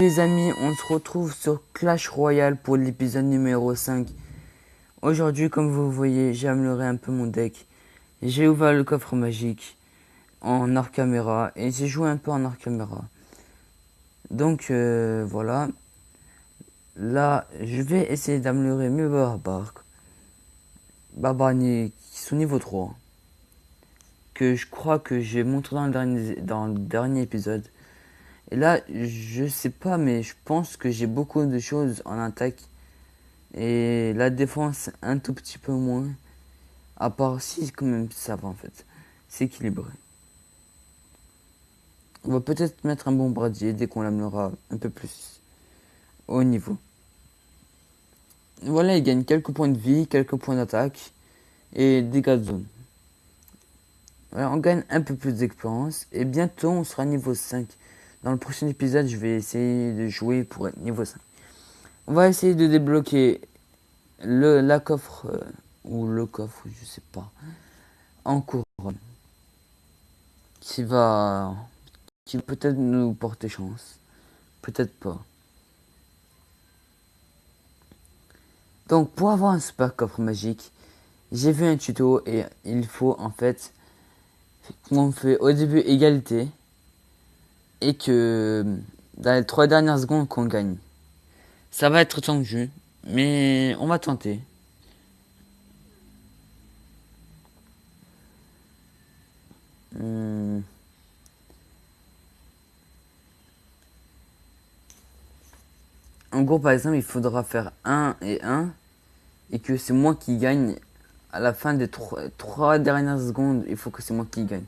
Les amis, on se retrouve sur Clash Royale pour l'épisode numéro 5. Aujourd'hui, comme vous voyez, j'ai amélioré un peu mon deck. J'ai ouvert le coffre magique en hors caméra et j'ai joué un peu en hors caméra. Donc voilà. Là, je vais essayer d'améliorer mes barbares. Barbares qui sont niveau 3. Que je crois que j'ai montré dans le dernier épisode. Et là, je sais pas, mais je pense que j'ai beaucoup de choses en attaque. Et la défense, un tout petit peu moins. À part si, quand même, ça va en fait. C'est équilibré. On va peut-être mettre un bombardier dès qu'on l'améliorera un peu plus au niveau. Voilà, il gagne quelques points de vie, quelques points d'attaque et dégâts de zone. Voilà, on gagne un peu plus d'expérience et bientôt on sera niveau 5. Dans le prochain épisode, je vais essayer de jouer pour être niveau 5. On va essayer de débloquer la coffre ou le coffre, je sais pas, en couronne. Qui va peut-être nous porter chance. Peut-être pas. Donc pour avoir un super coffre magique, j'ai vu un tuto et il faut en fait qu'on fait au début égalité et que dans les 3 dernières secondes qu'on gagne. Ça va être tendu, mais on va tenter. Hmm. En gros, par exemple, il faudra faire 1 et 1 et que c'est moi qui gagne à la fin des 3 dernières secondes. Il faut que c'est moi qui gagne.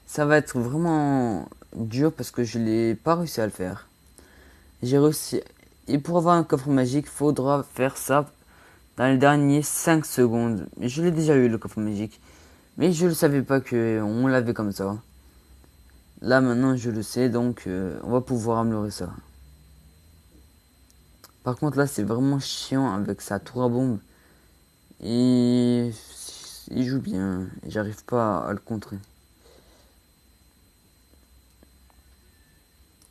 Ça va être vraiment dur parce que je n'ai pas réussi à le faire. J'ai réussi. Et pour avoir un coffre magique, faudra faire ça dans les derniers 5 secondes. Je l'ai déjà eu le coffre magique. Mais je ne savais pas qu'on l'avait comme ça. Là maintenant je le sais, donc on va pouvoir améliorer ça. Par contre là c'est vraiment chiant avec sa tour à bombe. Et il joue bien. J'arrive pas à le contrer.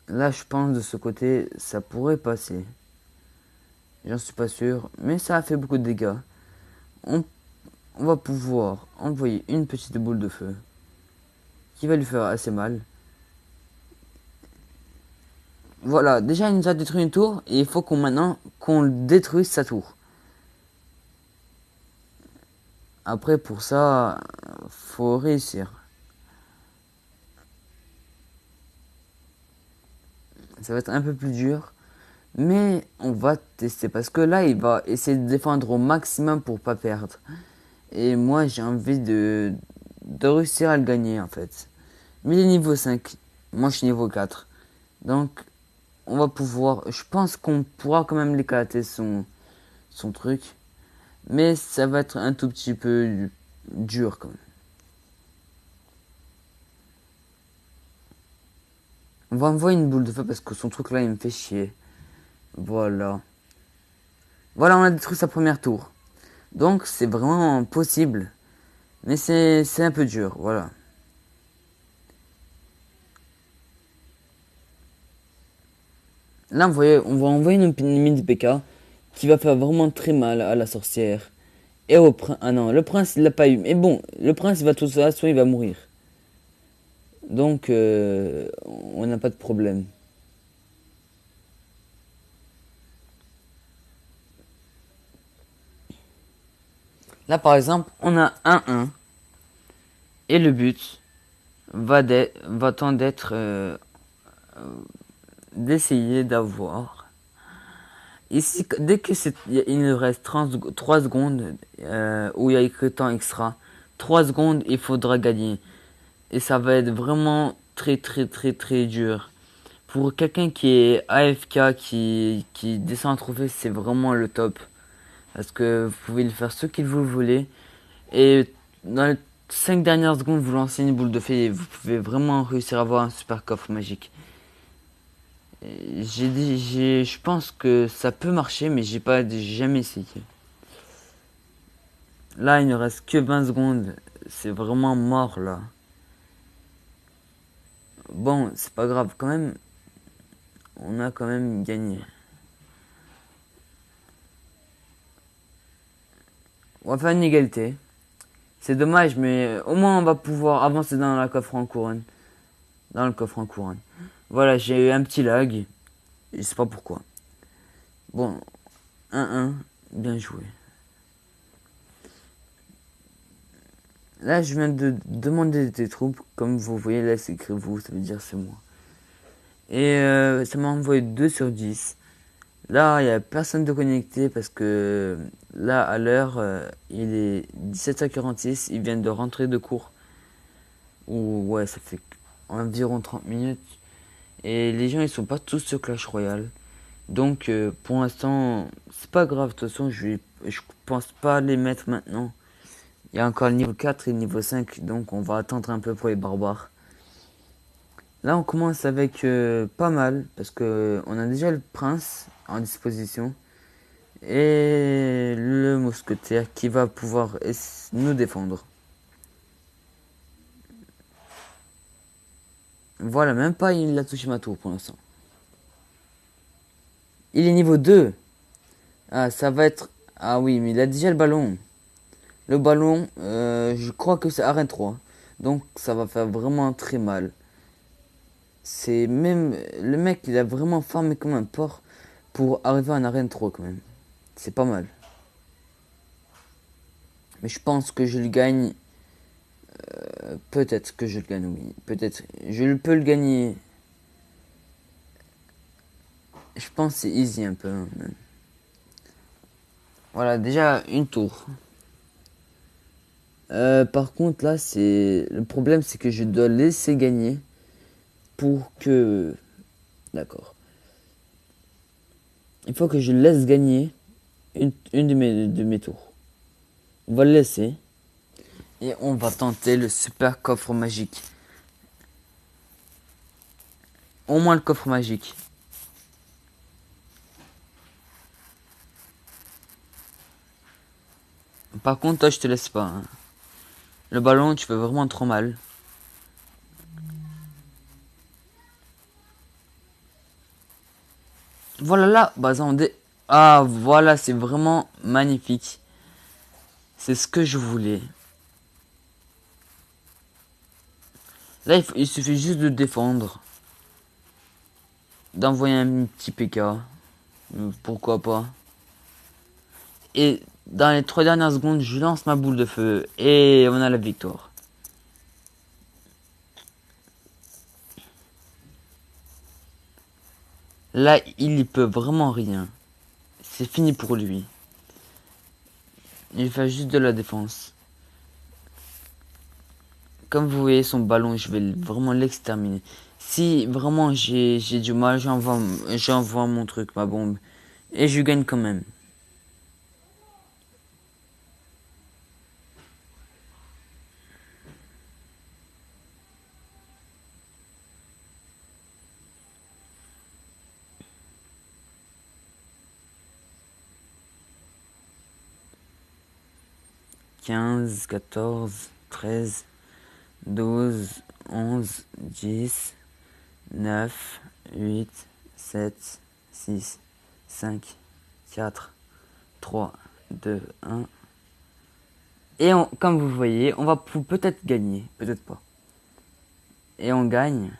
Là je pense de ce côté ça pourrait passer. J'en suis pas sûr. Mais ça a fait beaucoup de dégâts. On, on va pouvoir envoyer une petite boule de feu. Qui va lui faire assez mal. Voilà, déjà il nous a détruit une tour. Et il faut qu'on détruise sa tour. Après pour ça, faut réussir. Ça va être un peu plus dur. Mais on va tester. Parce que là il va essayer de défendre au maximum pour pas perdre. Et moi j'ai envie de réussir à le gagner en fait. Mais il est niveau 5. Moi je suis niveau 4. Donc on va pouvoir. Je pense qu'on pourra quand même l'éclater son truc. Mais ça va être un tout petit peu dur quand même. On va envoyer une boule de feu parce que son truc là il me fait chier. Voilà. Voilà, on a détruit sa première tour. Donc c'est vraiment possible. Mais c'est un peu dur, voilà. Là on va envoyer une ennemi de PK qui va faire vraiment très mal à la sorcière. Et au prince. Ah non, le prince il l'a pas eu. Mais bon, le prince il va tout ça, soit il va mourir. Donc on n'a pas de problème. Là par exemple, on a 1-1. Et le but va tant d'être d'essayer d'avoir. Ici, dès que il nous reste 3 secondes, où il y a écrit temps extra, 3 secondes, il faudra gagner. Et ça va être vraiment très très très très dur. Pour quelqu'un qui est AFK, qui descend un trophée, c'est vraiment le top. Parce que vous pouvez le faire ce qu'il vous voulez. Et dans les 5 dernières secondes, vous lancez une boule de feu et vous pouvez vraiment réussir à avoir un super coffre magique. Je pense que ça peut marcher, mais j'ai jamais essayé. Là, il ne reste que 20 secondes. C'est vraiment mort là. Bon, c'est pas grave quand même. on a quand même gagné. On va faire une égalité. C'est dommage, mais au moins on va pouvoir avancer dans la coffre en couronne. Dans le coffre en couronne. Voilà, j'ai eu un petit lag. Je sais pas pourquoi. Bon, 1-1, bien joué. Là, je viens de demander des troupes. Comme vous voyez, là, c'est écrit vous, ça veut dire c'est moi. Et ça m'a envoyé 2 sur 10. Là, il n'y a personne de connecté parce que là, à l'heure, il est 17h46. Ils viennent de rentrer de cours. Ou ouais, ça fait environ 30 minutes. Et les gens, ils sont pas tous sur Clash Royale. Donc, pour l'instant, c'est pas grave. De toute façon, je pense pas les mettre maintenant. Il y a encore le niveau 4 et le niveau 5. Donc, on va attendre un peu pour les barbares. Là, on commence avec pas mal. Parce que on a déjà le prince en disposition. Et le mousquetaire qui va pouvoir nous défendre. Voilà, même pas il a touché ma tour pour l'instant. Il est niveau 2. Ah, ça va être... Ah oui, mais il a déjà le ballon. Le ballon, je crois que c'est arène 3. Donc ça va faire vraiment très mal. C'est même... Le mec, il a vraiment farmé comme un porc pour arriver en arène 3 quand même. C'est pas mal. Mais je pense que je le gagne. Peut-être que je le gagne, oui. Peut-être. Je peux le gagner. Je pense que c'est easy un peu. Même. Voilà, déjà une tour. Par contre, là, c'est... Le problème, c'est que je dois laisser gagner pour que... D'accord. Il faut que je laisse gagner une de mes tours. On va le laisser. Et on va tenter le super coffre magique. Au moins le coffre magique. Par contre, toi, je te laisse pas. Hein. Le ballon, tu fais vraiment trop mal. Voilà là, bah ça, Ah, voilà, c'est vraiment magnifique. C'est ce que je voulais. Là, il suffit juste de défendre. D'envoyer un petit PK. Pourquoi pas. Et dans les 3 dernières secondes, je lance ma boule de feu. Et on a la victoire. Là, il y peut vraiment rien. C'est fini pour lui. Il fait juste de la défense. Comme vous voyez, son ballon, je vais vraiment l'exterminer. Si vraiment j'ai du mal, j'envoie mon truc, ma bombe. Et je gagne quand même. Quinze, 14, 13, 12, 11, 10, 9, 8, 7, 6, 5, 4, 3, 2, 1. Et comme vous voyez, on va peut-être gagner, peut-être pas. Et on gagne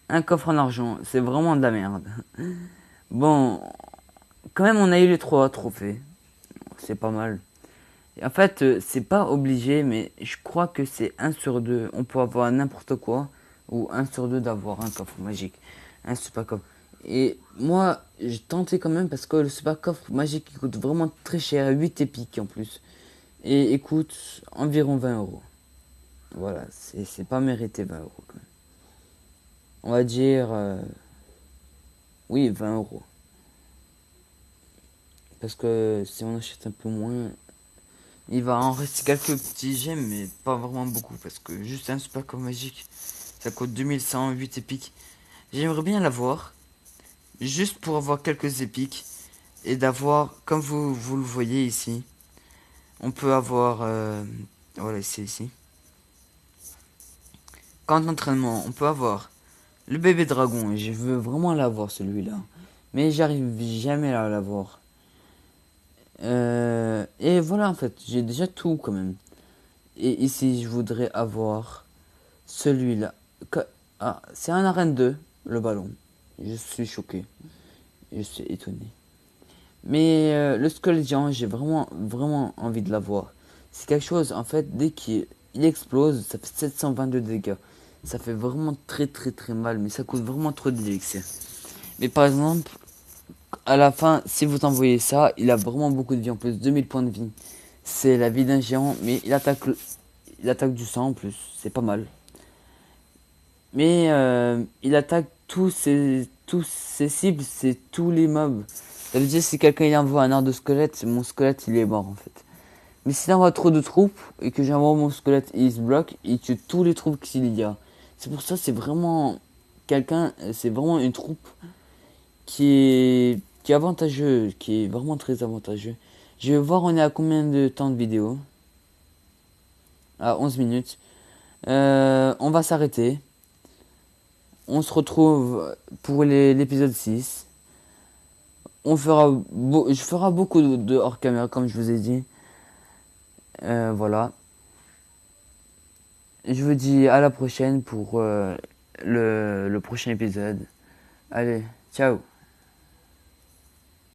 un coffre en argent. C'est vraiment de la merde. Bon, quand même, on a eu les 3 trophées. C'est pas mal. Et en fait, c'est pas obligé, mais je crois que c'est 1/2. On peut avoir n'importe quoi. Ou 1/2 d'avoir un coffre magique. Un super coffre. Et moi, j'ai tenté quand même parce que le super coffre magique il coûte vraiment très cher. 8 épiques en plus. Et il coûte environ 20 €. Voilà, c'est pas mérité 20 € quand même. On va dire... oui, 20 €. Parce que si on achète un peu moins, il va en rester quelques petits gemmes, mais pas vraiment beaucoup. Parce que juste un super coffre magique, ça coûte 2108 épiques. J'aimerais bien l'avoir, juste pour avoir quelques épiques. Et d'avoir, comme vous le voyez ici, on peut avoir... voilà, c'est ici. Camp d'entraînement, on peut avoir Le bébé dragon, je veux vraiment l'avoir celui-là. Mais j'arrive jamais à l'avoir. Et voilà en fait, j'ai déjà tout quand même. Et ici, je voudrais avoir celui-là. Ah, c'est un arène 2, le ballon. Je suis choqué. Je suis étonné. Mais le squelette géant, j'ai vraiment envie de l'avoir. C'est quelque chose, en fait, dès qu'il explose, ça fait 722 dégâts. Ça fait vraiment très mal, mais ça coûte vraiment trop d'élixir. Mais par exemple, à la fin, si vous envoyez ça, il a vraiment beaucoup de vie en plus, 2000 points de vie. C'est la vie d'un géant, mais il attaque du sang en plus, c'est pas mal. Mais il attaque tous ses cibles, c'est tous les mobs. Ça veut dire si quelqu'un il envoie un art de squelette, mon squelette il est mort en fait. Mais s'il envoie trop de troupes et que j'envoie mon squelette et il se bloque, il tue tous les troupes qu'il y a. C'est pour ça c'est vraiment c'est vraiment une troupe qui est avantageux, qui est vraiment très avantageux. Je vais voir on est à combien de temps de vidéo. À 11 minutes. On va s'arrêter. On se retrouve pour l'épisode 6. Je ferai beaucoup de hors caméra comme je vous ai dit. Voilà. Je vous dis à la prochaine pour le prochain épisode. Allez, ciao.